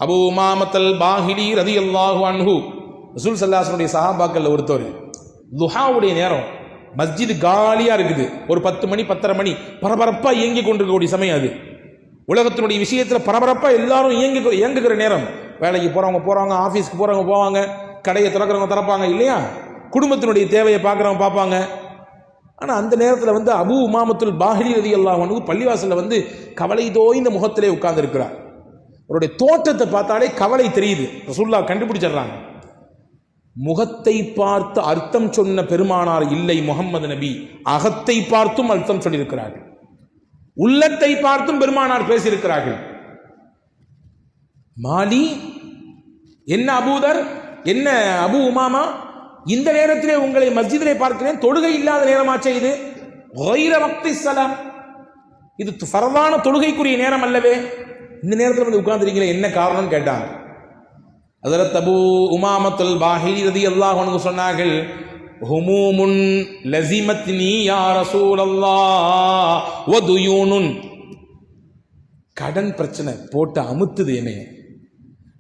Abu உமாமத்தல் Bahili ரலியல்லாஹு அன்ஹு ரசூல் ஸல்லல்லாஹு அலைஹி வஸல்லம் சஹாபாக்கள் ஒருத்தர், துஹாவுடைய நேரம், மஸ்ஜித் காலியா இருக்குது, ஒரு 10 மணி 10:30 மணி பரபரப்பா இயங்கி கொண்டிருக்கக்கூடிய சமயம் அது. உலகத்தினுடைய விஷயத்தில் பரபரப்பா எல்லாரும் இயங்குகிற நேரம். வேலைக்கு போறவங்க ஆஃபீஸ்க்கு போறவங்க போவாங்க, கடையை திறக்கிறவங்க திறப்பாங்க இல்லையா, குடும்பத்தினுடைய தேவையை பார்க்குறவங்க பார்ப்பாங்க. ஆனால் அந்த நேரத்தில் அபூ உமாமத்துல் பாஹிலி ரலியல்லாஹு அன்ஹு பள்ளிவாசலில் கவலை தோய்ந்த முகத்திலே உட்கார்ந்து இருக்கிறார். அவருடைய தோற்றத்தை பார்த்தாலே கவலை தெரியுது. ரசூலுல்லாஹ் கண்டுபிடிச்சிடுறாங்க. முகத்தை பார்த்து அர்த்தம் சொன்ன பெருமானார் இல்லை முகம்மது நபி, அகத்தை பார்த்தும் அர்த்தம் சொல்லியிருக்கிறார்கள், உள்ளத்தை பார்த்தும் பெருமானார் பேசியிருக்கிறார்கள். மாலி, என்ன அபூதர், என்ன அபூ உமாமா, இந்த நேரத்திலே உங்களை மஸ்ஜிதிலே பார்க்கிறேன், தொழுகை இல்லாத நேரமாச்சே இது, கைர வக்தி ஸலாம், இது ஃபர்தான தொழுகைக்குரிய நேரம் அல்லவே, இந்த நேரத்தில் உட்கார்ந்துருக்கீங்களே என்ன காரணம் கேட்டாங்க. ஹஜ்ரத் அபூ உமாமத்துல் பாஹிலி ரலியல்லாஹு அன்ஹு சொன்னார்கள், ஹுமூமுன் லஸிமத்னி யா ரசூலல்லாஹ் வ துயூனுன், கடன் பிரச்சனை போட்டு அமுத்துது என்னைய,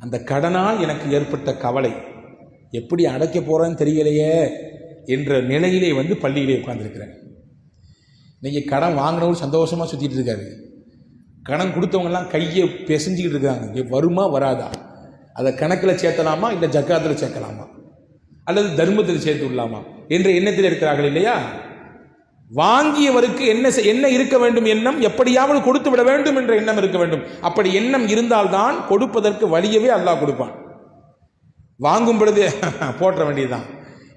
அந்த கடனால் எனக்கு ஏற்பட்ட கவலை, எப்படி அடைக்க போறேன்னு தெரியலையே என்ற நிலையிலே பள்ளியிலே உட்கார்ந்துருக்கிறேன். இன்னைக்கு கடன் வாங்கினவர் சந்தோஷமா சுத்திட்டு இருக்காரு, கடன் கொடுத்தவங்கெல்லாம் கையை பிசைஞ்சிக்கிட்டு இருக்காங்க, வருமா வராதா, அதை கணக்கில் சேர்த்தலாமா இல்லை ஜக்காத்தில் சேர்க்கலாமா அல்லது தர்மத்தில் சேர்த்து விடலாமா என்ற எண்ணத்தில் இருக்கிறார்கள் இல்லையா. வாங்கியவருக்கு என்ன இருக்க வேண்டும், எண்ணம் எப்படியாவது கொடுத்து விட வேண்டும் என்ற எண்ணம் இருக்க வேண்டும். அப்படி எண்ணம் இருந்தால்தான் கொடுப்பதற்கு வழியவே அல்லாஹ் கொடுப்பான். வாங்கும் பொழுது போற்ற வேண்டியதுதான்,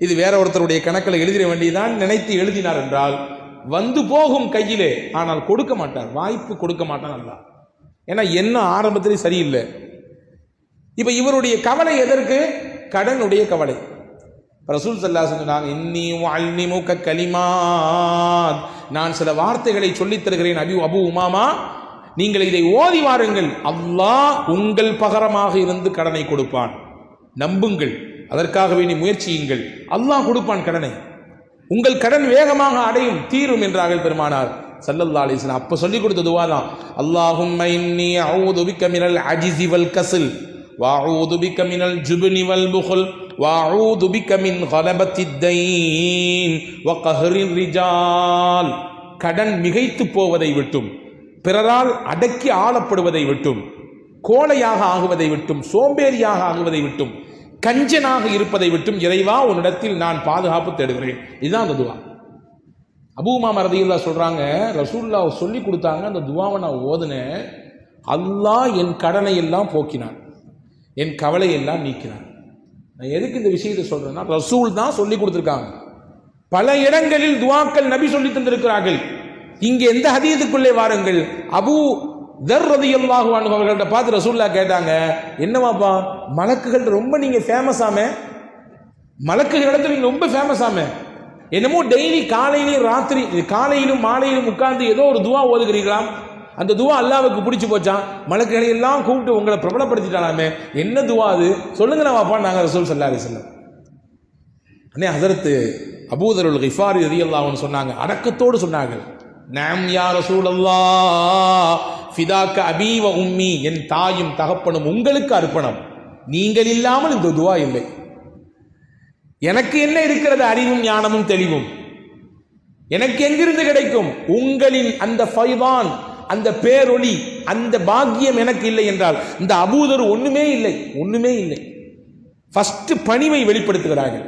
இது வேற ஒருத்தருடைய கணக்கில் எழுதிட வேண்டியதுதான் நினைத்து எழுதினார் என்றால் போகும் கையிலே, ஆனால் கொடுக்க மாட்டார், வாய்ப்பு கொடுக்க மாட்டான் அல்லாஹ். ஏன்னா என்ன ஆரம்பத்திலே சரியில்லை. இப்ப இவருடைய கவலை எதற்கு, கடனுடைய கவலை. ரசூல் ஸல்லல்லாஹு அலைஹி வஸல்லம் சொன்னாங்க, இன்னி உஅல்லிமுக கலிமாத், நான் சில வார்த்தைகளை சொல்லித் தருகிறேன் அபூ உமாமா, நீங்கள் இதை ஓதி வாருங்கள், அல்லாஹ் உங்கள் பகரமாக இருந்து கடனை கொடுப்பான், நம்புங்கள், அதற்காக வேண்டி முயற்சியுங்கள், அல்லாஹ் கொடுப்பான் கடனை, உங்கள் கடன் வேகமாக அடையும் தீரும் என்றார்கள் பெருமானார் ஸல்லல்லாஹு அலைஹி வஸல்லம். அப்ப சொல்லி கொடுத்த துஆ தான், அல்லாஹும்ம இன்னி அஊது பிக்க மினல் அஜ்ஸி வல் கஸ்ல் வஅஊது பிக்க மினல் ஜுப்னி வல் புக்ல் வஅஊது பிக்க மின் கலபத்தித் தைன் வ கஹ்ரிர் ரிஜால், கடன் மிகைத்து போவதை விட்டும், பிறரால் அடக்கி ஆளப்படுவதை விட்டும், கோழையாக ஆகுவதை விட்டும், சோம்பேறியாக ஆகுவதை விட்டும், கஞ்சனாக இருப்பதை விட்டும் இறைவா உன்னிடத்தில் நான் பாதுகாப்பு தேடுகிறேன். இதுதான் அந்த துவா. அபூ உமாமா ரலியல்லாஹு சொல்றாங்க, ரசூலுல்லாஹ் சொல்லி கொடுத்தாங்க, அந்த துவாவை நான் ஓதுனேன், அல்லாஹ் என் கடனை எல்லாம் போக்கினான், என் கவலை எல்லாம் நீக்கினான். நான் எதுக்கு இந்த விஷயத்தை சொல்றேன்னா, ரசூல் தான் சொல்லி கொடுத்திருக்காங்க. பல இடங்களில் துவாக்கள் நபி சொல்லி தந்திருக்கிறார்கள். இங்கே எந்த ஹதீஸுக்குள்ளே வாருங்கள், அபூ தர் ரலியல்லாஹு அன்ஹு அவர்கள்ட்ட பார்த்து ரசூலுல்லாஹ் கேட்டாங்க, என்னவாப்பா மலக்குகள் ரொம்ப நீங்க ஃபேமஸாமே, மலக்குகள் இடத்துல நீங்க ரொம்ப ஃபேமஸாமே, என்னமோ டெய்லி காலையிலும் ராத்திரி காலையிலும் மாலையிலும் உட்கார்ந்து ஏதோ ஒரு துவா ஓதுகிறீர்களாம், அந்த துவா அல்லாஹ்வுக்கு பிடிச்சு போச்சான், மலக்குகளை எல்லாம் கூப்பிட்டு உங்களை பிரபலப்படுத்திட்டாலாமே, என்ன துவா அது சொல்லுங்க வாப்பா நாங்க ரசூல் ஸல்லல்லாஹு அலைஹி வஸல்லம். அண்ணே ஹஸரத் அபூ தர் கிஃபாரி ரலியல்லாஹு அன்ஹு சொன்னாங்க, அடக்கத்தோடு சொன்னார்கள், நஅம் யா ரசூலல்லாஹ் ஃபிதாக அபீ வ உம்மி, என் தாயும் தகப்பனும் உங்களுக்கு அர்ப்பணம், நீங்கள் இல்லாமல் இந்த துவா இல்லை, எனக்கு என்ன இருக்கிறது அறிவும் ஞானமும் தெளிவும், எனக்கு எங்கிருந்து கிடைக்கும், உங்களின் அந்த ஃபைதான், அந்த பேரொளி, அந்த பாக்கியம் எனக்கு இல்லை என்றால் இந்த அபூதர் ஒண்ணுமே இல்லை. ஃபர்ஸ்ட் பணிவை வெளிப்படுத்துகிறார்கள்.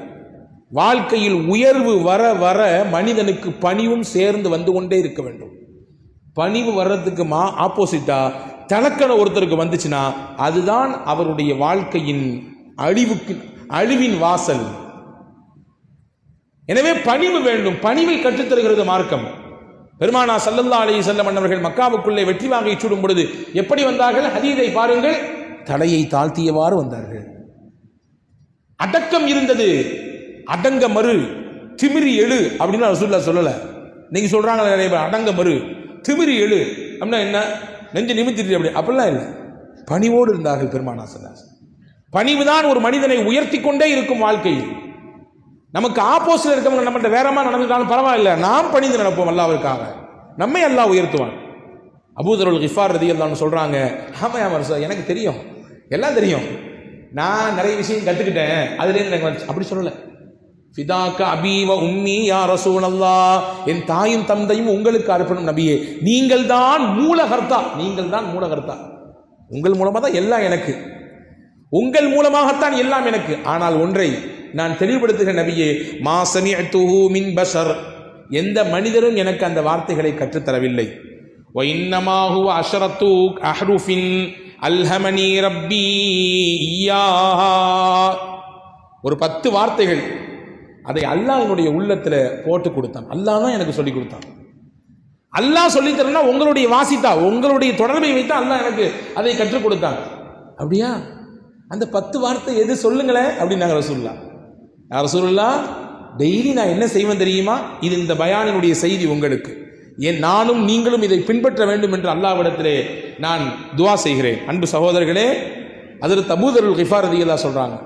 வாழ்க்கையில் உயர்வு வர வர மனிதனுக்கு பணிவும் சேர்ந்து வந்து கொண்டே இருக்க வேண்டும். பணிவு வர்றதுக்கு ஆப்போசிட்டா தலக்கண ஒருத்தருக்கு வந்துச்சுன்னா அதுதான் அவருடைய வாழ்க்கையின் அழிவின் வாசல். எனவே பணிவு வேண்டும், பணிவை கற்றுத்தருகிறது மார்க்கம். பெருமானா ஸல்லல்லாஹு அலைஹி வஸல்லம் அவர்கள் மக்காவுக்குள்ளே வெற்றி வாங்கி சூடும் பொழுது எப்படி வந்தார்கள், ஹதீஸை பாருங்கள், தலையை தாழ்த்தியவாறு வந்தார்கள். அடக்கம் இருந்தது, அடங்க மறு திமிரி எழு அப்படின்னு ரசூலுல்லாஹ் சொல்லல. நீங்க சொல்றாங்க நிறைய பேர் அடங்க மறு திமிரி எழு அப்படின்னா என்ன, நெஞ்சு நிமித்திட்டு அப்படி, அப்படிலாம் இல்லை, பணிவோடு இருந்தார்கள் பெருமானா ஸல்லல்லாஹு அலைஹி வஸல்லம். பணிவுதான் ஒரு மனிதனை உயர்த்தி கொண்டே இருக்கும் வாழ்க்கையில். நமக்கு ஆப்போசிட் இருக்கவங்க நம்மகிட்ட வேறமா நடந்துட்டாலும் பரவாயில்ல, நாம் பணிந்து நடப்போம் அல்லாஹ்வுக்காக, நம்மை அல்லாஹ் உயர்த்துவான். அபூ தர் கிஃபார் ரலியல்லாஹு அன்ஹு சொல்றாங்க, ஆமா எனக்கு தெரியும், எல்லாம் தெரியும், நான் நிறைய விஷயம் கற்றுக்கிட்டேன் அதுலேருந்து எனக்கு வந்துச்சு. அப்படி சொல்லலை. ஃபிதாக்க அபீவ உம்மி யா ரசூலல்லாஹ், என் தாயும் தந்தையும் உங்களுக்கு அர்ப்பணம் நபியே, நீங்கள் தான் மூலகர்த்தா, நீங்கள் தான் மூலகர்த்தா. உங்கள் மூலமாக தான் எல்லாம் எனக்கு, உங்கள் மூலமாகத்தான் எல்லாம் எனக்கு. ஆனால் ஒன்றை நான் தெளிவுபடுத்துகிற நபியே, மா சமிஅத்துஹு மின் பஷர், எந்த மனிதரும் எனக்கு அந்த வார்த்தைகளை கற்றுத்தரவில்லை. வ இன்னமா ஹுவ அஷரத்து அஹ்ருஃபின் அல்ஹமனி ரப்பி இய்யாஹா, ஒரு 10 வார்த்தைகள், அதை அல்லாஹ் என்னுடைய உள்ளத்துல போட்டு கொடுத்தான். அல்லாஹ் தான் எனக்கு சொல்லி கொடுத்தான். அல்லாஹ் சொல்லி தரனா உங்களுடைய வாசித்தா, உங்களுடைய தொடர்பை வைத்தா அல்லாஹ் எனக்கு அதை கற்றுக் கொடுத்தான். அப்படியா? அந்த 10 வார்த்தை எது சொல்லுங்களேன் அப்படின்னாங்க ரசூலுல்லாஹ். ரசூலுல்லாஹ், டெய்லி நான் என்ன செய்வேன் தெரியுமா? இது இந்த பயானினுடைய செய்தி உங்களுக்கு, ஏன் நானும் நீங்களும் இதை பின்பற்ற வேண்டும் என்று அல்லாஹ்விடத்திலே நான் துஆ செய்கிறேன். அன்பு சகோதரர்களே, ஹஜ்ரத் அபூ தர் கிஃபார் ரலியல்லாஹு சொல்றாங்க,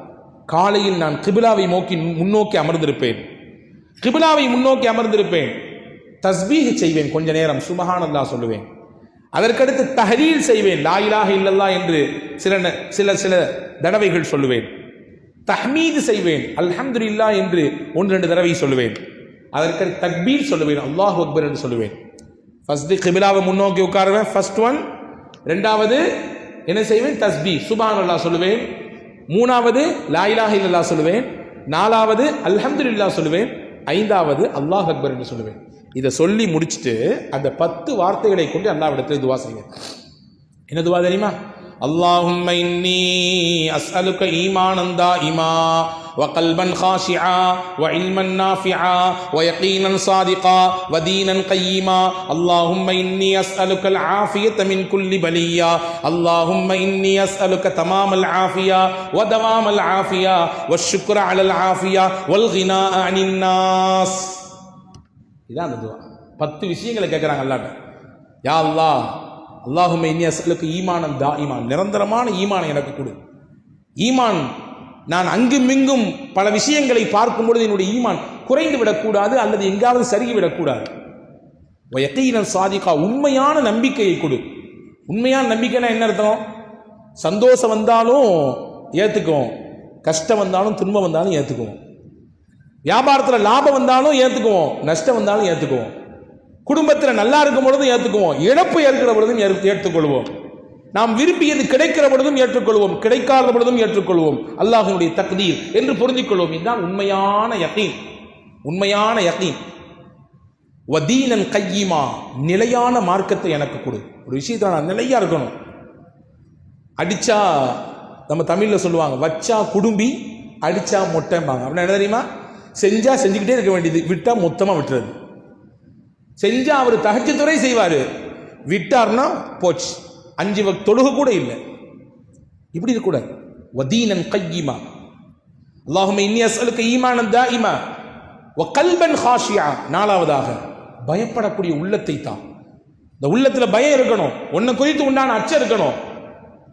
காலையில் நான் கிபிலாவை முன்னோக்கி அமர்ந்திருப்பேன், கிபிலாவை முன்னோக்கி அமர்ந்திருப்பேன், தஸ்பீஹ் செய்வேன், கொஞ்ச நேரம் சுப்ஹானல்லாஹ் சொல்லுவேன், அதற்கடுத்து தஹ்லீல் செய்வேன், லா இலாஹ இல்லல்லாஹ் என்று சில தடவைகள் சொல்லுவேன், தஹ்மீது செய்வேன், அல்ஹம்துலில்லாஹ் என்று 1-2 தடவை சொல்லுவேன், அதற்கடுத்து தக்பீர் சொல்லுவேன், அல்லாஹு அக்பர் என்று சொல்லுவேன். ஃபர்ஸ்ட் கிபிலாவை முன்னோக்கி உட்காருவேன், ஃபர்ஸ்ட் ஒன். ரெண்டாவது என்ன செய்வேன்? தஸ்பீஹ் சுப்ஹானல்லாஹ் சொல்லுவேன். மூணாவது லா இலாஹ இல்லல்லாஹ் சொல்லுவேன். நாலாவது அல்ஹம்துலில்லாஹ் சொல்லுவேன். ஐந்தாவது அல்லாஹ் அக்பர் என்று சொல்லுவேன். இதை சொல்லி முடிச்சுட்டு அந்த 10 வார்த்தைகளை கொண்டு அல்லாஹ்விடத்தில் துஆ செய்வேன். என்ன துஆ தெரியுமா? اللهم إني أسألك إيمانا دائما وقلبا خاشعا وعلما نافعا ويقينا صادقا ودينا قيما اللهم إني أسألك العافية من كل بلية اللهم إني أسألك تمام العافية ودوام العافية والشكر على العافية والغناء عن الناس. இதான் அந்த துஆ. 10 விஷயங்களை கேட்குறாங்க அல்லாஹ்ட்ட. யா அல்லாஹ், அல்லாஹும்ம இன்னி அஸ்அலுக ஈமானன் தாயிமான், நிரந்தரமான ஈமானை எனக்கு கொடு. ஈமான், நான் அங்குமிங்கும் பல விஷயங்களை பார்க்கும் பொழுது என்னுடைய ஈமான் குறைந்து விடக்கூடாது அல்லது எங்காவது சருகி விடக்கூடாது. யகீனன் சாதிகா, உண்மையான நம்பிக்கையை கொடு. உண்மையான நம்பிக்கைனா என்ன அர்த்தம்? சந்தோஷம் வந்தாலும் ஏற்றுக்குவோம், கஷ்டம் வந்தாலும் துன்பம் வந்தாலும் ஏற்றுக்குவோம், வியாபாரத்தில் லாபம் வந்தாலும் ஏற்றுக்குவோம், நஷ்டம் வந்தாலும் ஏற்றுக்குவோம், குடும்பத்தில் நல்லா இருக்கும் பொழுதும் ஏற்றுக்குவோம், இழப்பு ஏற்கிற பொழுதும் ஏற்றுக்கொள்வோம், நாம் விரும்பியது கிடைக்கிற பொழுதும் ஏற்றுக்கொள்வோம், கிடைக்காத பொழுதும் ஏற்றுக்கொள்வோம், அல்லாஹ்வுடைய தக்தீர் என்று பொருந்திக் கொள்வோம். இதுதான் உண்மையான யகீன். உண்மையான யகீன். வதீனன் கையிமா, நிலையான மார்க்கத்தை எனக்கு கொடு. ஒரு விஷயத்தில் நான் நிலையா இருக்கணும். அடிச்சா, நம்ம தமிழில் சொல்லுவாங்க, வச்சா குடும்பி அடிச்சா மொட்டைம்பாங்க. அப்படின்னா என்ன தெரியுமா? செஞ்சா செஞ்சுக்கிட்டே இருக்க வேண்டியது, விட்டா மொத்தமாக விட்டுறது. செஞ்சா அவர் தஹஜ்ஜுத் செய்வார், விட்டார்னா போச்சு, 5 வக்த் தொழுகை கூட இல்லை. இப்படி இருக்கக்கூடாது. வதீனன் கையிமா, அல்லாஹும்ம இன்னி அஸ்அலுக ஈமானன் தாயிமா வ கல்பன் ஹாஷியா. நாலாவதாக பயப்படக்கூடிய உள்ளத்தை தான். இந்த உள்ளத்தில் பயம் இருக்கணும், ஒன்னை குறித்து உண்டான அச்சம் இருக்கணும்.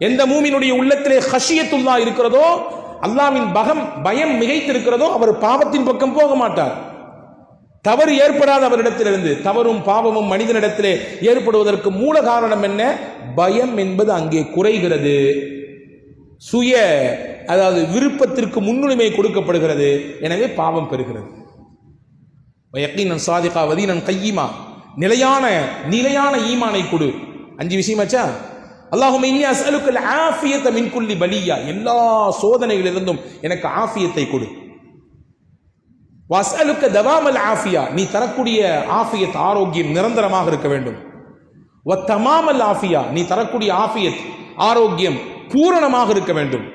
எந்த மூமினுடைய உள்ளத்திலே ஹஷியத்துல்லாஹ் இருக்கிறதோ, அல்லாஹ்வின் பயம் மிகைத்து இருக்கிறதோ, அவர் பாவத்தின் பக்கம் போக மாட்டார். தவறு ஏற்படாத அவரிடத்திலிருந்து, தவறும் பாவமும் மனிதனிடத்திலே ஏற்படுவதற்கு மூல காரணம் என்ன? பயம் என்பது அங்கே குறைகிறது. சுய, அதாவது விருப்பத்திற்கு முன்னுரிமை கொடுக்கப்படுகிறது. எனவே பாவம் பெறுகிறது. யகீனன் சாதிகா வதீனன் கையிமா, நிலையான ஈமானை கொடு. 5 விஷயமாச்சா? அல்லாஹும்ம இன்னி அஸ்அலுக்கல் ஆஃபியத மின் குல்லி பலியா, எல்லா சோதனைகளிலிருந்தும் எனக்கு ஆஃபியத்தை கொடு. வஸ்அலுக்க தவாமல் ஆஃபியா, நீ தரக்கூடிய ஆஃபியத், ஆரோக்கியம் நிரந்தரமாக இருக்க வேண்டும். வ தமாமல் ஆஃபியா, நீ தரக்கூடிய ஆஃபியத், ஆரோக்கியம் பூரணமாக இருக்க வேண்டும்.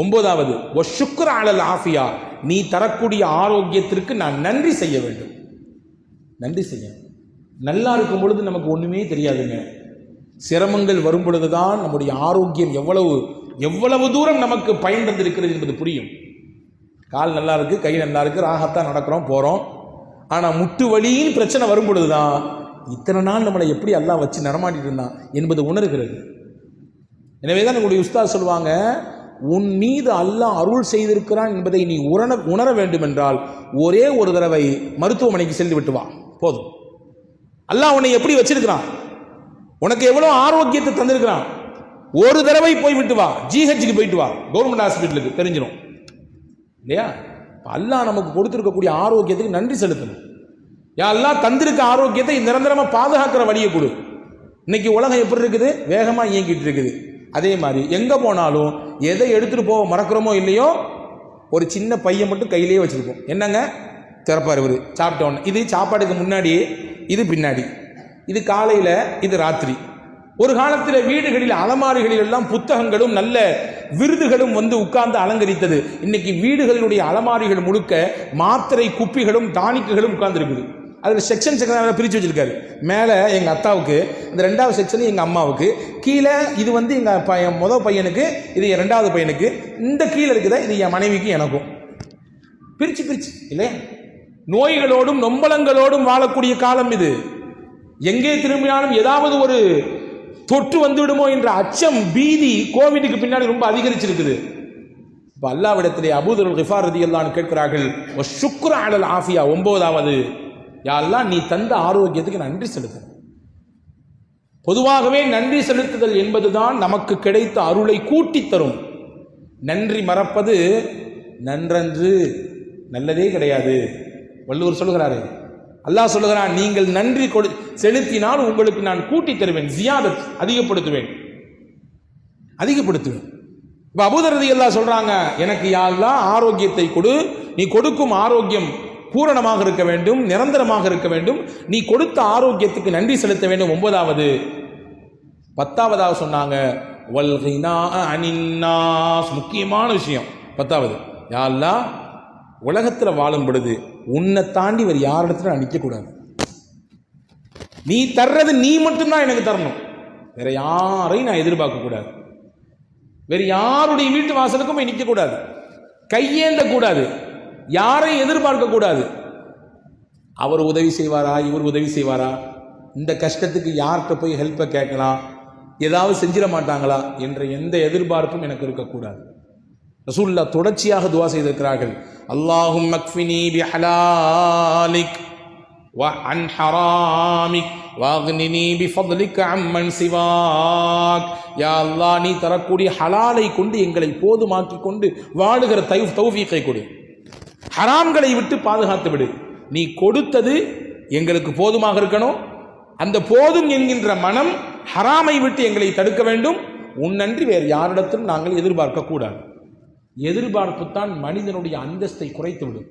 9வது வ ஷுக்ர அலல் ஆஃபியா, நீ தரக்கூடிய ஆரோக்கியத்திற்கு நான் நன்றி செய்ய வேண்டும். நன்றி செய்ய. நல்லா இருக்கும் பொழுது நமக்கு ஒண்ணுமே தெரியாதுங்க. சிரமங்கள் வரும் பொழுதுதான் நம்முடைய ஆரோக்கியம் எவ்வளவு தூரம் நமக்கு பயன் தந்திருக்கிறது என்பது புரியும். கால் நல்லா இருக்கு, கை நல்லா இருக்கு, ராகத்தான் நடக்கிறோம் போறோம். ஆனா முட்டு வலியின் பிரச்சனை வரும் பொழுதுதான் இத்தனை நாள் நம்மளை எப்படி அல்லாஹ் வச்சு நடமாட்டிட்டு இருந்தான் என்பது உணர்கிறது. எனவேதான் உங்களுடைய உஸ்தாத் சொல்லுவாங்க, உன் மீது அல்லாஹ் அருள் செய்திருக்கிறான் என்பதை நீ உணர வேண்டும் என்றால் ஒரே ஒரு தடவை மருத்துவமனைக்கு சென்று விட்டு வா, போதும். அல்லாஹ் உன்னை எப்படி வச்சிருக்கிறான், உனக்கு எவ்வளவு ஆரோக்கியத்தை தந்திருக்கிறான். ஒரு தடவை போய் விட்டு வா, ஜிஹெச்சுக்கு போயிட்டு வா, கவர்மெண்ட் ஹாஸ்பிட்டலுக்கு, தெரிஞ்சிடும் இல்லையா? அல்லாஹ் நமக்கு கொடுத்திருக்கக்கூடிய ஆரோக்கியத்துக்கு நன்றி செலுத்தணும். யா அல்லாஹ் தந்திருக்க ஆரோக்கியத்தை நிரந்தரமா பாதுகாக்கிற வழியை கொடு. இன்னைக்கு உலகம் எப்படி இருக்குது? வேகமா இயங்கிட்டு இருக்குது. அதே மாதிரி எங்க போனாலும் எதை எடுத்துட்டு போக மறக்கிறோமோ இல்லையோ, ஒரு சின்ன பையன் மட்டும் கையிலேயே வச்சிருக்கோம். என்னங்க திறப்பார் இவரு சாப்பிட்டோன்னு. இது சாப்பாடுக்கு முன்னாடி, இது பின்னாடி, இது காலையில, இது ராத்திரி. ஒரு காலத்தில் வீடுகளில் அலமாரிகளில் எல்லாம் புத்தகங்களும் நல்ல விருதுகளும் வந்து உட்கார்ந்து அலங்கரித்தது. இன்னைக்கு வீடுகளினுடைய அலமாரிகள் முழுக்க மாத்திரை குப்பிகளும் டானிக்குகளும் உட்கார்ந்து இருக்குது. அதில் செக்ஷன் பிரித்து வச்சிருக்காரு. மேலே எங்கள் அத்தாவுக்கு, இந்த 2வது செக்ஷன் எங்கள் அம்மாவுக்கு, கீழே இது வந்து எங்கள் முதல் பையனுக்கு, இது என் 2வது பையனுக்கு, இந்த கீழே இருக்குதா இது என் மனைவிக்கு எனக்கும், பிரிச்சு இல்லையா? நோய்களோடும் நொம்பலங்களோடும் வாழக்கூடிய காலம் இது. எங்கே திரும்பினாலும் ஏதாவது ஒரு தொற்று வந்து விடுமோ என்ற அச்சம், பீதி கோவிடுக்கு பின்னாடி ரொம்ப அதிகரிச்சிருக்குது. இப்போ அல்லாஹ்விடத்திலே அபூதர் கிஃபார் ரலியல்லாஹு அன்ஹு கேட்கிறார்கள், ஷுக்ர அலல் ஆஃபியா, 9வது, யா அல்லாஹ் நீ தந்த ஆரோக்கியத்துக்கு நன்றி செலுத்து. பொதுவாகவே நன்றி செலுத்துதல் என்பதுதான் நமக்கு கிடைத்த அருளை கூட்டி தரும். நன்றி மறப்பது நன்றன்று, நல்லதே கிடையாது. வள்ளுவர் சொல்லுகிறாரு, அல்லாஹ் சொல்லுகிறான், நீங்கள் நன்றி செலுத்தினால் உங்களுக்கு நான் கூட்டி தருவேன், ஜியாதத் அதிகப்படுத்துவேன். இப்ப அபூதர் ரலியல்லாஹு சொல்றாங்க, எனக்கு யா அல்லாஹ் ஆரோக்கியத்தை கொடு, நீ கொடுக்கும் ஆரோக்கியம் பூரணமாக இருக்க வேண்டும், நிரந்தரமாக இருக்க வேண்டும், நீ கொடுத்த ஆரோக்கியத்துக்கு நன்றி செலுத்த வேண்டும். 9வது. 10வது சொன்னாங்க, வல் கினா அனின் நாஸ், முக்கியமான விஷயம் 10வது, யா அல்லாஹ் உலகத்தில் வாழும் பொழுது உன்னை தாண்டி வேறு யாரிடத்துல நிற்கக்கூடாது. நீ தர்றது நீ மட்டும்தான் எனக்கு தரணும், வேற யாரையும் நான் எதிர்பார்க்க கூடாது, வேற யாருடைய வீட்டு வாசலுக்கும் போய் நிற்க கூடாது, கையேந்த கூடாது, யாரையும் எதிர்பார்க்க கூடாது. அவர் உதவி செய்வாரா, இவர் உதவி செய்வாரா, இந்த கஷ்டத்துக்கு யார்கிட்ட போய் ஹெல்ப்பை கேட்கலாம், ஏதாவது செஞ்சிட மாட்டாங்களா என்ற எந்த எதிர்பார்ப்பும் எனக்கு இருக்கக்கூடாது. ரசூலுல்லாஹ் தொடர்ச்சியாக துவா செய்திருக்கிறார்கள், அல்லாஹும் மக்ஃபினி பிஹலாலிக் வ அன் ஹராமிக் வக்னினி பிஃபத்லிக அம்மன் சிவாக். யா அல்லாஹ் நீ தரக்கூடிய ஹலாலை கொண்டு எங்களை போதுமாக்கி கொண்டு வாழுகிற தௌஃபீக்கை கொடு, ஹராம்களை விட்டு பாதுகாத்து விடு. நீ கொடுத்தது எங்களுக்கு போதுமாக இருக்கணும், அந்த போதும் என்கின்ற மனம் ஹராமை விட்டு எங்களை தடுக்க வேண்டும். உன்னன்றி வேறு யாரிடத்திலும் நாங்கள் எதிர்பார்க்க கூடாது. எதிர்பார்ப்பு தான் மனிதனுடைய அந்தஸ்தை குறைத்து விடும்.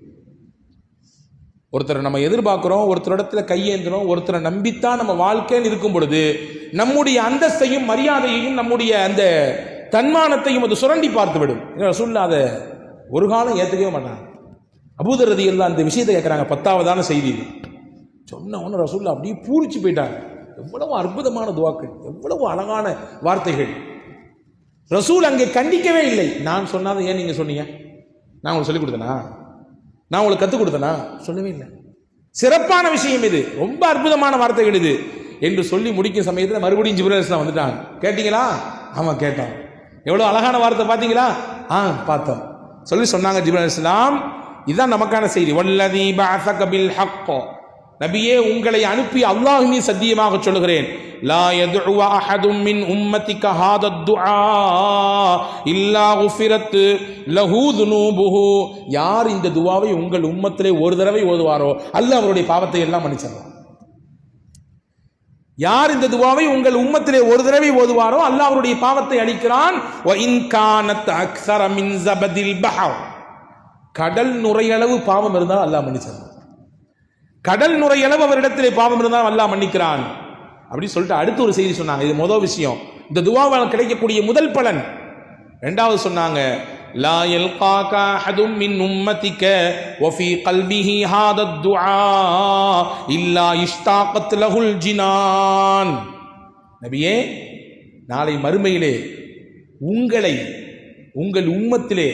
ஒருத்தரை நம்ம எதிர்பார்க்கிறோம், ஒருத்தரிடத்துல கையேந்திரம், ஒருத்தரை நம்பித்தான் நம்ம வாழ்க்கைன்னு இருக்கும் பொழுது நம்முடைய அந்தஸ்தையும் மரியாதையையும் நம்முடைய அந்த தன்மானத்தையும் அது சுரண்டி பார்த்து விடும். ரசூலுல்லாஹ் அதை ஒரு காலம் ஏற்றுக்கவே மாட்டாங்க. அபூதர் ரலியல்லாஹு அந்த விஷயத்தை கேட்குறாங்க. 10வதான செய்தி சொன்ன உடனே ரசூலுல்லாஹ் அப்படியே பூரிச்சு போயிட்டாங்க. எவ்வளவு அற்புதமான துவாக்கள், எவ்வளவு அழகான வார்த்தைகள். ரசூல் அங்கே கண்டிக்கவே இல்லை. நான் சொன்னாத ஏன் நீங்க சொன்னீங்க, நான் உங்களுக்கு சொல்லிக் கொடுத்தனா, நான் உங்களுக்கு கற்றுக் கொடுத்தனா, சொல்லவே இல்லை. சிறப்பான விஷயம் இது, ரொம்ப அற்புதமான வார்த்தைகள் இது என்று சொல்லி முடிக்கும் சமயத்தில் மறுபடியும் ஜிப்ரீல் அலைஹிஸ்ஸலாம் வந்துட்டாங்க. கேட்டீங்களா? ஆமா கேட்டோம். எவ்வளவு அழகான வார்த்தை பார்த்தீங்களா? பார்த்தோம் சொல்லி சொன்னாங்க ஜிப்ரீல் அலைஹிஸ்ஸலாம். இதுதான் நமக்கான செய்தி. வல்லதி பஅஸக பில் ஹக், நபியே உங்களை அனுப்பி அல்லாஹ்வே சத்தியமாக சொல்கிறேன், லா யதுஉ அஹதும் மின் உம்மத்திக ஹாதா துஆ இல்லா குஃபிரத் லஹு துனூபுஹு. யார் இந்த துஆவை உங்கள் உம்மத்திலே ஒரு தடவை ஓதுவாரோ அல்லாஹ் அவருடைய பாவத்தை எல்லாம் மன்னிச்சிடுவான். யார் இந்த துஆவை உங்கள் உம்மத்திலே ஒரு தடவை ஓதுவாரோ அல்லாஹ் அவருடைய பாவத்தை அழிக்கிறான். வ இன் கானத் அக்ஸர மின் ஜபதில் பஹர், கடல் நுரையளவு பாவம் இருந்தால் அல்லாஹ் மன்னிச்சிடுவான். கடல் நுரையளவு அவரிடத்திலே பாவம் இருந்தால் அல்லாஹ் மன்னிக்கிறான். அப்படி சொல்லிட்டு அடுத்து ஒரு செய்தி சொன்னாங்க. இது முதல் விஷயம், இந்த துஆவால் கிடைக்கக்கூடிய முதல் பலன். இரண்டாவது சொன்னாங்க, லா யல்காக அஹதும் மின் உம்மத்திக வ ஃபீ கல்பிஹி ஹாதா துஆ இல்லா இஷ்தாகத் லஹுல் ஜினான். நபியே நாளை மறுமையிலே உங்களை உங்கள் உம்மத்திலே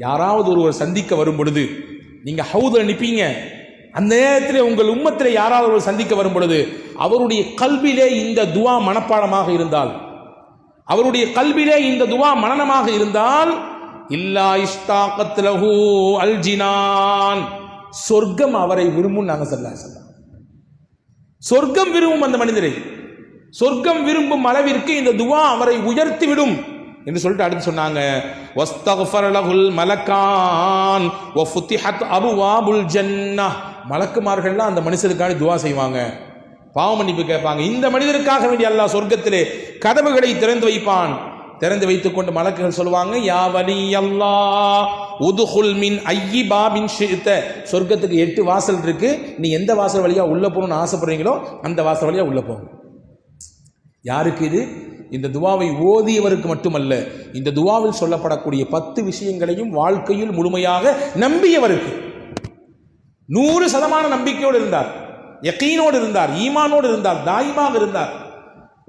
யாராவது ஒருவர் சந்திக்க வரும் பொழுது நீங்க ஹவுத நிப்பீங்க. அந்த நேரத்திலே உங்கள் உம்மத்திலே யாராவது ஒரு சந்திக்க வரும் பொழுது அவருடைய கல்விலே இந்த துஆ மனப்பாடமாக இருந்தால், அவருடைய கல்விலே இந்த துஆ மனனமாக இருந்தால், இல்லா இஷ்தாகத் லஹு அல் ஜினான், சொர்க்கம் அவரை விரும்பும். நாங்க ஸல்லல்லாஹு அலைஹி வஸல்லம் சொர்க்கம் விரும்பும் அந்த மனிதரை. சொர்க்கம் விரும்பும் அளவிற்கு இந்த துவா அவரை உயர்த்தி விடும் என்று சொல்லிட்டு அடுத்து சொன்னாங்க, வஸ்தக்ஃபர லஹுல் மலக்கான் வ ஃபுத்திஹத் அபுவாபுல் ஜன்னah. மலக்குமார்கள்லாம் அந்த மனுஷனுக்காக துவா செய்வாங்க, பாவ மன்னிப்பு கேட்பாங்க. இந்த மனிதருக்காக வேண்டி அல்லாஹ் சொர்க்கத்திலே கதவுகளை திறந்து வைப்பான். திறந்து வைத்துக் கொண்டு மலக்குகள் சொல்லுவாங்க, யா வலி அல்லாஹ் உதுகுல் மின் ஐயி பாபின் ஷி'த. சொர்க்கத்துக்கு 8 வாசல் இருக்கு, நீ எந்த வாசல் வழியா உள்ள போகணும்னு ஆசைப்படுறீங்களோ அந்த வாசல் வழியா உள்ள போங்க. யாருக்கு இது? இந்த துவாவை ஓதியவருக்கு மட்டுமல்ல, இந்த துவாவில் சொல்லப்படக்கூடிய 10 விஷயங்களையும் வாழ்க்கையில் முழுமையாக நம்பியவருக்கு. 100% நம்பிக்கையோடு இருந்தார், யகீனோடு இருந்தார், ஈமானோடு இருந்தார், தாயிமாக இருந்தார்,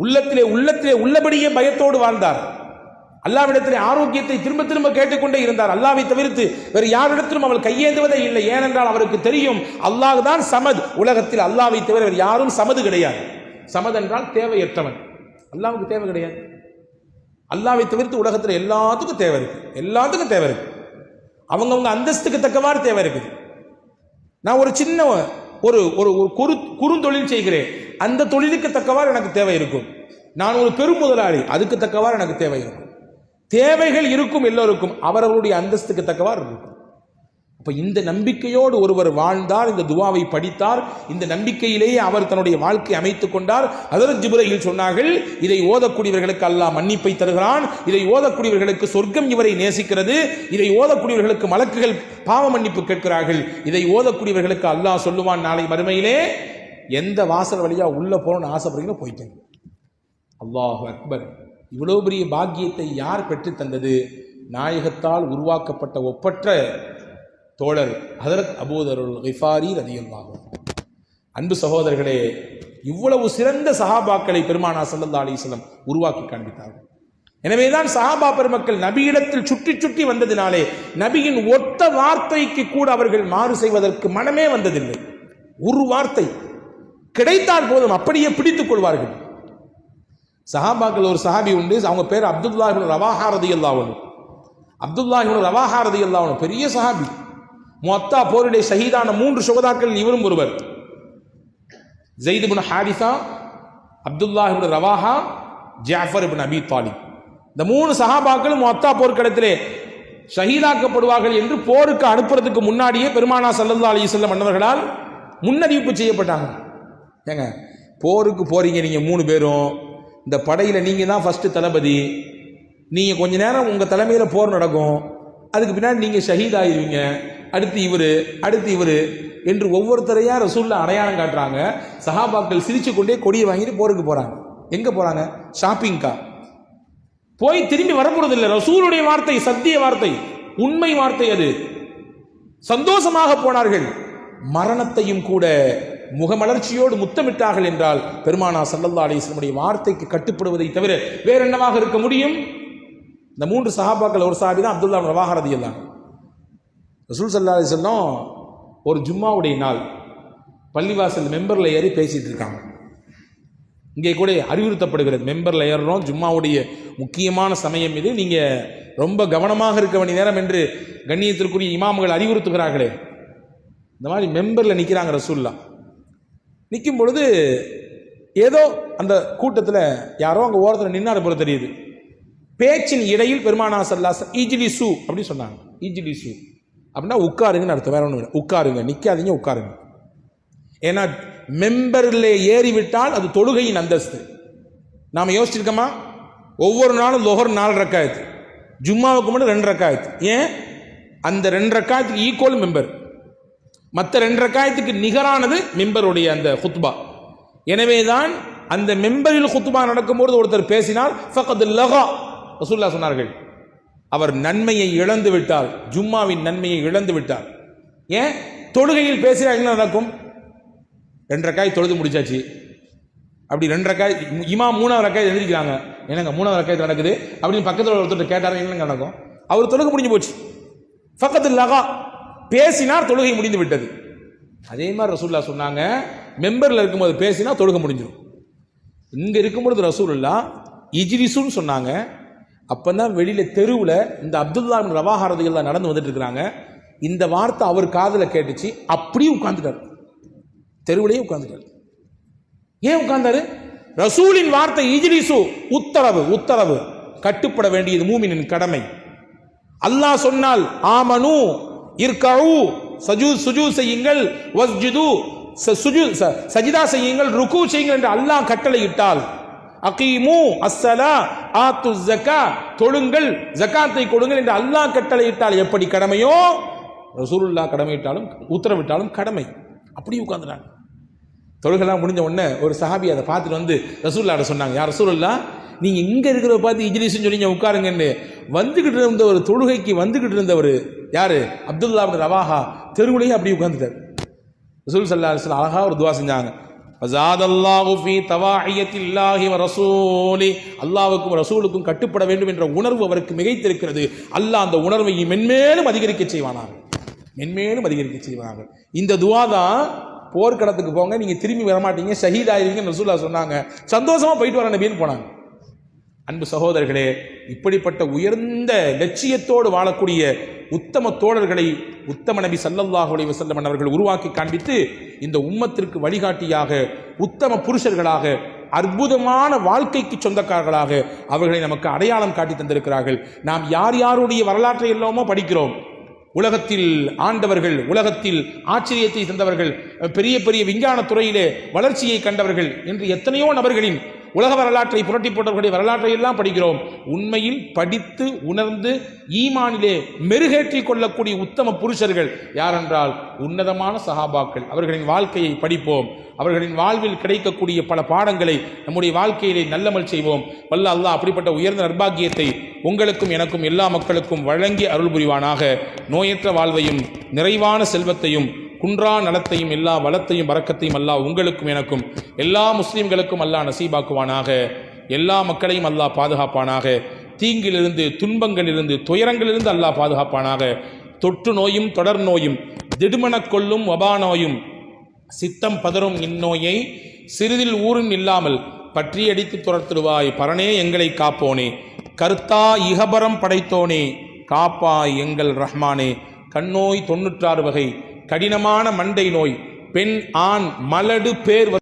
உள்ளத்திலே உள்ளபடியே பயத்தோடு வாழ்ந்தார், அல்லாஹ்விடத்திலே ஆரோக்கியத்தை திரும்ப திரும்ப கேட்டுக்கொண்டே இருந்தார். அல்லாஹ்வை தவிர்த்து வேறு யாரிடத்திலும் அவள் கையேந்துவதே இல்லை. ஏனென்றால் அவருக்கு தெரியும் அல்லாஹ் தான் சமத். உலகத்தில் அல்லாஹ்வை தவிர வேறு யாரும் சமது கிடையாது. சமத் என்றால் தேவையற்றவன். அல்லாஹ்வுக்கு தேவை கிடையாது. அல்லாஹ்வை தவிர்த்து உலகத்தில் எல்லாத்துக்கும் தேவை இருக்கு, எல்லாத்துக்கும் தேவை இருக்கு. அவங்கவுங்க அந்தஸ்துக்கு தக்கவாறு தேவை இருக்குது. நான் ஒரு சின்ன ஒரு குறுந்தொழில் செய்கிறேன், அந்த தொழிலுக்கு தக்கவாறு எனக்கு தேவை இருக்கும். நான் ஒரு பெரும் முதலாளி, அதுக்கு தக்கவாறு எனக்கு தேவை இருக்கும். தேவைகள் இருக்கும் எல்லோருக்கும், அவரவருடைய அந்தஸ்துக்கு தக்கவாறு இருக்கும். அப்ப இந்த நம்பிக்கையோடு ஒருவர் வாழ்ந்தார், இந்த துவாவை படித்தார், இந்த நம்பிக்கையிலேயே அவர் தன்னுடைய வாழ்க்கை அமைத்துக் கொண்டார். ஹஜ்ரத் ஜிப்ரீல் சொன்னார்கள், இதை ஓதக்கூடியவர்களுக்கு அல்லாஹ் மன்னிப்பை தருகிறான், இதை ஓதக்கூடியவர்களுக்கு சொர்க்கம் இவரை நேசிக்கிறது, இதை ஓதக்கூடியவர்களுக்கு மலக்குகள் பாவ மன்னிப்பு கேட்கிறார்கள், இதை ஓதக்கூடியவர்களுக்கு அல்லாஹ் சொல்லுவான் நாளை மறுமையிலே, எந்த வாசல் வழியா உள்ள போகணும்னு ஆசைப்படுறீங்களோ போய்க்கங்க. அல்லாஹு அக்பர். இவ்வளவு பெரிய பாக்கியத்தை யார் பெற்று தந்தது? நாயகத்தால் உருவாக்கப்பட்ட ஒப்பற்ற தோழர் ஹஜ்ரத் அபூதருல் கிஃபாரி ரலியல்லாஹு அன்ஹு. அன்பு சகோதரர்களே, இவ்வளவு சிறந்த சஹாபாக்களை பெருமானா ஸல்லல்லாஹு அலைஹி வஸல்லம் உருவாக்கி காண்பித்தார்கள். எனவேதான் சஹாபா பெருமக்கள் நபியிடத்தில் சுற்றி சுற்றி வந்ததினாலே நபியின் ஒத்த வார்த்தைக்கு கூட அவர்கள் மாறு செய்வதற்கு மனமே வந்ததில்லை. ஒரு வார்த்தை கிடைத்தால் போதும் அப்படியே பிடித்துக் கொள்வார்கள். சஹாபாக்கள் ஒரு சஹாபி உண்டு, அவங்க பேர் அப்துல்லாஹ் இப்னு ரவாஹா ரலியல்லாஹு அன்ஹு. அப்துல்லாஹ் இப்னு ரவாஹா ரலியல்லாஹு அன்ஹு பெரிய சஹாபி. முஅத்தா போரிலே ஷஹீதான 3 சுஹதாக்கள் இவரும் ஒருவர். ஸைத் இப்னு ஹாரிஸா, அப்துல்லாஹ் இப்னு ரவாஹா, ஜாஃபர் இப்னு அபி தாலிப். இந்த 3 சஹாபாக்களும் முஅத்தா போர்க்களத்திலே ஷஹீதாக்கப்படுவார்கள் என்று போருக்கு அனுப்புறதுக்கு முன்னாடியே பெருமானா ஸல்லல்லாஹு அலைஹி வஸல்லம் அன்னவர்களால் முன்னறிவிப்பு செய்யப்பட்டாங்க. ஏங்க, போருக்கு போறீங்க நீங்க 3 பேரும், இந்த படையில நீங்க தான் ஃபர்ஸ்ட் தளபதி, நீங்க கொஞ்ச நேரம் உங்க தலைமையில போர் நடக்கும், அதுக்கு பின்னாடி நீங்க ஷஹீத் ஆயிருவீங்க, அடுத்து இவரு என்று ஒவ்வொருத்தரையா ரசூலுல்லாஹ் அடையாளம் காட்டுறாங்க. சஹாபாக்கள் சிரிச்சு கொண்டே கொடியை வாங்கிட்டு போருக்கு போறாங்க. எங்க போறாங்க? ஷாப்பிங்கா. போய் திரும்பி வரப்போறது இல்லை. ரசூலுடைய வார்த்தை சத்திய வார்த்தை, உண்மை வார்த்தை, அது சந்தோஷமாக போனார்கள். மரணத்தையும் கூட முகமலர்ச்சியோடு முத்தமிட்டார்கள் என்றால் பெருமானா ஸல்லல்லாஹு அலைஹி வஸல்லம் வார்த்தைக்கு கட்டுப்படுவதை தவிர வேற என்னவாக இருக்க முடியும்? இந்த 3 சஹாபாக்கள் ஒரு சஹாபி தான் அப்துல்லாஹ் இப்னு ரவாஹா ரலியல்லாஹு அன்ஹு. ரசூல் ஸல்லல்லாஹு அலைஹி வஸல்லம் ஒரு ஜும்மாவுடைய நாள் பள்ளிவாசல் மெம்பர்ல ஏறி பேசிட்டு இருக்காங்க. இங்கே கூட அறிவுறுத்தப்படுகிறது, மெம்பர்ல ஏறுறோம், ஜும்மாவுடைய முக்கியமான சமயம் இது, நீங்க ரொம்ப கவனமாக இருக்க வேண்டிய நேரம் என்று கண்ணியத்திற்குரிய இமாம்கள் அறிவுறுத்துகிறார்களே. இந்த மாதிரி மெம்பர்ல நிற்கிறாங்க. ரசூலுல்லாஹ் நிற்கும் பொழுது ஏதோ அந்த கூட்டத்தில் யாரோ அங்கே ஓரத்தில் நின்னாரு போல தெரியுது. பேச்சின் இடையில் பெருமானா ஸல்லல்லாஹு அலைஹி வஸல்லம் இஜ்லிசு அப்படி சொன்னாங்க. இஜ்லிசு அப்படின்னா உட்காருங்கன்னு அர்த்தம், வேற ஒன்றும் இல்லை. உட்காருங்க, நிற்காதீங்க, உட்காருங்க. ஏன்னா மெம்பரில் ஏறிவிட்டால் அது தொழுகையின் அந்தஸ்து. நாம் யோசிச்சிருக்கோமா? ஒவ்வொரு நாளும் லொஹர் 4 ரக்காயத்து, ஜும்மாவுக்கு மட்டும் 2 ரக்காயத்து. ஏன்? அந்த 2 ரக்காயத்துக்கு ஈக்குவல் மெம்பர், மற்ற 2 ரக்காயத்துக்கு நிகரானது மெம்பருடைய அந்த குத்பா. எனவேதான் அந்த மெம்பரில் குத்பா நடக்கும்போது ஒருத்தர் பேசினால் ஃபகத் லகா, ரசூலுல்லாஹ் சொன்னார்கள், அவர் நன்மையை இழந்து விட்டார், ஜும்மாவின் நன்மையை இழந்து விட்டார். ஏன்? தொழுகையில் பேசினா என்ன நடக்கும்? 2 ரக்காய் தொழுது முடிச்சாச்சு, அப்படி 2 ரக்காய் இமாம் 3வது ரக்காய் எழுதிக்கிறாங்க, என்னங்க 3வது ரக்காய் நடக்குது அப்படின்னு பக்கத்தில் ஒருத்தர் கேட்டார், என்னங்க நடக்கும்? அவர் தொழுகை முடிஞ்சு போச்சு. ஃபகத் லகா, பேசினார், தொழுகை முடிந்து விட்டது. அதே மாதிரி ரசூலுல்லாஹ் சொன்னாங்க, மெம்பர்ல இருக்கும்போது பேசினா தொழுகை முடிஞ்சிடும். இங்க இருக்கும்போது ரசூலுல்லாஹ் இஜ்லிசுன்னு சொன்னாங்க. அப்பதான் வெளியில தெருவில் இந்த அப்துல்லாஹ் இப்னு ரவாஹா ரலியல்லாஹு அன்ஹு நடந்து வந்துட்டு இருக்காங்க. இந்த வார்த்தை அவர் காதுல கேட்டுச்சு, அப்படியே உட்கார்ந்துட்டார், தெருவிலேயே உட்கார்ந்துட்டார். ஏன் உட்கார்ந்தாரு? ரசூலின் வார்த்தை இஜ்லிசு, உத்தரவு, உத்தரவு, கட்டுப்பட வேண்டியது மூமினின் கடமை. அல்லாஹ் சொன்னால் ஆமனு இர்கஉ, சுஜூத் செய்யுங்கள், வஸ்ஜுது, சஜிதா செய்யுங்கள், ருக்கு செய்யுங்கள் என்று அல்லாஹ் கட்டளையிட்டால், அகீமு அஸ்ஸலா ஆத்து ஸக்கா, தொழுங்கள், ஜகாத்தை கொடுங்கள் என்று அல்லாஹ் கட்டளையிட்டால் எப்படி கடமையோ ரசூலுல்லாஹ் கடமையிட்டாலும் உத்தரவிட்டாலும் கடமை. அப்படி உட்கார்ந்துட்டாங்க. தொழுகெல்லாம் முடிஞ்ச உடனே ஒரு சஹாபி அதை பார்த்துட்டு வந்து ரசூலுல்லாஹ்ட்ட சொன்னாங்க, யார் ரசூலுல்லாஹ், நீங்க இங்க இருக்கிற பார்த்து இஜ்லிஸ்னு சொல்லி உட்காருங்கன்னு. வந்துகிட்டு இருந்த ஒரு தொழுகைக்கு வந்துகிட்டு இருந்தவர் யாரு, அப்துல்லா இப்னு ரவாஹா, தெருவுலையே அப்படி உட்கார்ந்துட்டார். ரசூல் ஸல்லல்லாஹு அலைஹி வஸல்லம் அழகா ஒரு துஆ செஞ்சாங்க, வஸாதல்லாஹு ஃபீ தவாஇயத்தில்லாஹி வ ரசூலி, அல்லாஹ்வுக்கும் ரசூலுக்கும் கட்டுப்பட வேண்டும் என்ற உணர்வு அவருக்கு மிகைத்திருக்கிறது. அல்லாஹ் அந்த உணர்வை மென்மேலும் அதிகரிக்க செய்வானாக, மென்மேலும் அதிகரிக்க செய்வானாக. இந்த துஆ தான் போர்க்களத்துக்கு போங்க, நீங்க திரும்பி வரமாட்டீங்க, ஷஹீத் ஆயிருவீங்கன்னு ரசூலுல்லாஹ் சொன்னாங்க. சந்தோஷமா போயிட்டு வர நபின்னு போனாங்க. அன்பு சகோதரர்களே, இப்படிப்பட்ட உயர்ந்த லட்சியத்தோடு வாழக்கூடிய உத்தம தோழர்களை உத்தம நபி ஸல்லல்லாஹு அலைஹி வஸல்லம் அவர்கள் உருவாக்கி காண்பித்து இந்த உம்மத்திற்கு வழிகாட்டியாக, உத்தம புருஷர்களாக, அற்புதமான வாழ்க்கைக்கு சொந்தக்காரர்களாக அவர்களை நமக்கு அடையாளம் காட்டி தந்திருக்கிறார்கள். நாம் யார் யாருடைய வரலாற்றை எல்லாமோ படிக்கிறோம். உலகத்தில் ஆண்டவர்கள், உலகத்தில் ஆச்சரியத்தை தந்தவர்கள், பெரிய பெரிய விஞ்ஞான துறையிலே வளர்ச்சியை கண்டவர்கள் என்று எத்தனையோ நபர்களின் உலக வரலாற்றை புரட்டி போட்டவர்களுடைய வரலாற்றை எல்லாம் படிக்கிறோம். உண்மையில் படித்து உணர்ந்து ஈமானிலே மெருகேற்றி கொள்ளக்கூடிய உத்தம புருஷர்கள் யாரென்றால் உன்னதமான சஹாபாக்கள். அவர்களின் வாழ்க்கையை படிப்போம். அவர்களின் வாழ்வில் கிடைக்கக்கூடிய பல பாடங்களை நம்முடைய வாழ்க்கையிலே நல்லமல் செய்வோம். வல்ல அல்லாஹ் அப்படிப்பட்ட உயர்ந்த நற்பாக்கியத்தை உங்களுக்கும் எனக்கும் எல்லா மக்களுக்கும் வழங்கி அருள் புரிவானாக. நோயற்ற வாழ்வையும் நிறைவான செல்வத்தையும் குன்றா நலத்தையும் எல்லா வளத்தையும் பரக்கத்தையும் அல்லாஹ் உங்களுக்கும் எனக்கும் எல்லா முஸ்லிம்களுக்கும் அல்லாஹ் நசீபாக்குவானாக. எல்லா மக்களையும் அல்லாஹ் பாதுகாப்பானாக. தீங்கிலிருந்து, துன்பங்களிலிருந்து, துயரங்களிலிருந்து அல்லாஹ் பாதுகாப்பானாக. தொற்று நோயும் தொடர் நோயும் திடுமனக் கொள்ளும் வபா நோயும் சித்தம் பதறும் இந்நோயை சிறிதில் ஊரின் இல்லாமல் பற்றியடித்து துரத்திடுவாய். பரனே எங்களை காப்போனே, கருத்தா இகபரம் படைத்தோனே, காப்பாய் எங்கள் ரஹ்மானே. கண்ணோய் 96 வகை, கடினமான மண்டை நோய், பெண் ஆண் மலடு பேர்